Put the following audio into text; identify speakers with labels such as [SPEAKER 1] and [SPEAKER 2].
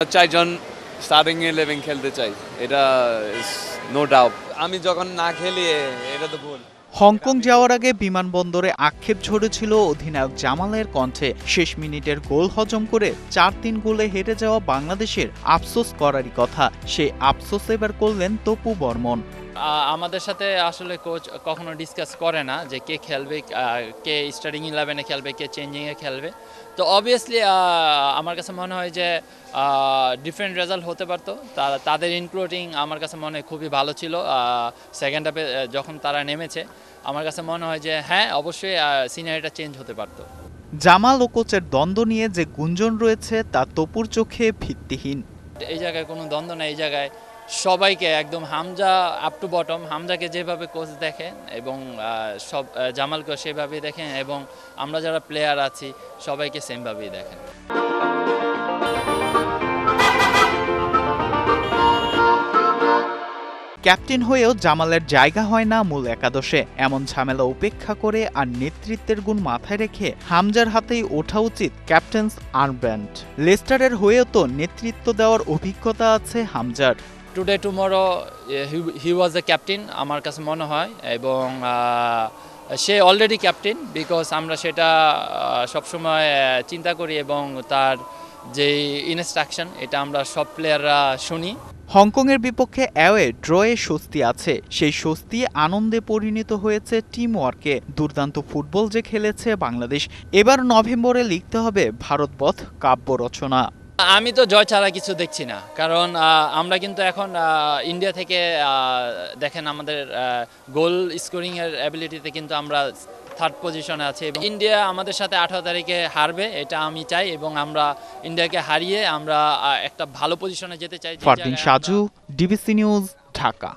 [SPEAKER 1] চারজন স্টার্টিং 11 খেলতে চাই, এটা নো ডাউট। আমি যখন না খেলি এটা তো ভুল।
[SPEAKER 2] হংকং যাওয়ার আগে বিমানবন্দরে আক্ষেপ ঝরেছিল অধিনায়ক জামালের কণ্ঠে। শেষ মিনিটের গোল হজম করে ৪-৩ গোলে হেরে যাওয়া বাংলাদেশের আফসোস করারই কথা। সেই আফসোস এবার করলেন তপু বর্মন।
[SPEAKER 3] আমাদের সাথে আসলে কোচ কখনো ডিসকাস করে না যে কে খেলবে, কে স্টার্টিং 11-এ খেলবে, কে চেঞ্জিংয়ে খেলবে। তো অবভিয়াসলি আমার কাছে মনে হয় যে ডিফারেন্ট রেজাল্ট হতে পারতো। তাদের ইনক্লুডিং আমার কাছে মনে হয় খুবই ভালো ছিল। সেকেন্ড হাফে যখন তারা নেমেছে আমার কাছে মনে হয় যে হ্যাঁ, অবশ্যই সিনারিটা চেঞ্জ হতে পারতো।
[SPEAKER 2] জামাল ও কোচের দ্বন্দ্ব নিয়ে যে গুঞ্জন রয়েছে তা তপুর চোখে ভিত্তিহীন।
[SPEAKER 3] এই জায়গায় কোনো দ্বন্দ্ব নেই। এই জায়গায় সবাইকে একদম হামজা আপ টু বটম, হামজাকে যেভাবে কোচ দেখেন এবং সব জামালকে সেভাবেই দেখেন, এবং আমরা যারা প্লেয়ার আছি সবাইকে সেমভাবেই দেখেন।
[SPEAKER 2] ক্যাপ্টেন হয়েও জামালের জায়গা হয় না মূল একাদশে। এমন ঝামেলা উপেক্ষা করে আর নেতৃত্বের গুণ মাথায় রেখে হামজার হাতেই ওঠা উচিত ক্যাপ্টেন্স আর্মব্যান্ড। লেস্টারের হয়েও তো নেতৃত্ব দেওয়ার অভিজ্ঞতা আছে হামজার।
[SPEAKER 3] Today tomorrow he was a captain আমার কাছে মনে হয়, এবং সে অলরেডি ক্যাপ্টেন, বিকজ আমরা সেটা সবসময় চিন্তা করি এবং তার যে ইনস্ট্রাকশন এটা আমরা সব প্লেয়াররা শুনি।
[SPEAKER 2] হংকংয়ের বিপক্ষে অ্যাওয়ে ড্রয়ে স্বস্তি আছে। সেই স্বস্তি আনন্দে পরিণত হয়েছে টিম ওয়ার্কে। দুর্দান্ত ফুটবল যে খেলেছে বাংলাদেশ। এবার নভেম্বরে লিখতে হবে ভারতবধ কাব্য রচনা।
[SPEAKER 3] আমি তো জয় ছাড়া কিছু দেখছি না, কারণ আমরা কিন্তু এখন ইন্ডিয়া থেকে দেখেন আমাদের গোল স্কোরিং এর অ্যাবিলিটিতে কিন্তু আমরা থার্ড পজিশনে আছি, এবং ইন্ডিয়া আমাদের সাথে 18 তারিখে হারবে এটা আমি চাই, এবং আমরা ইন্ডিয়াকে হারিয়ে আমরা একটা ভালো পজিশনে যেতে চাই।
[SPEAKER 2] Fardin Saju, DBC news, Dhaka.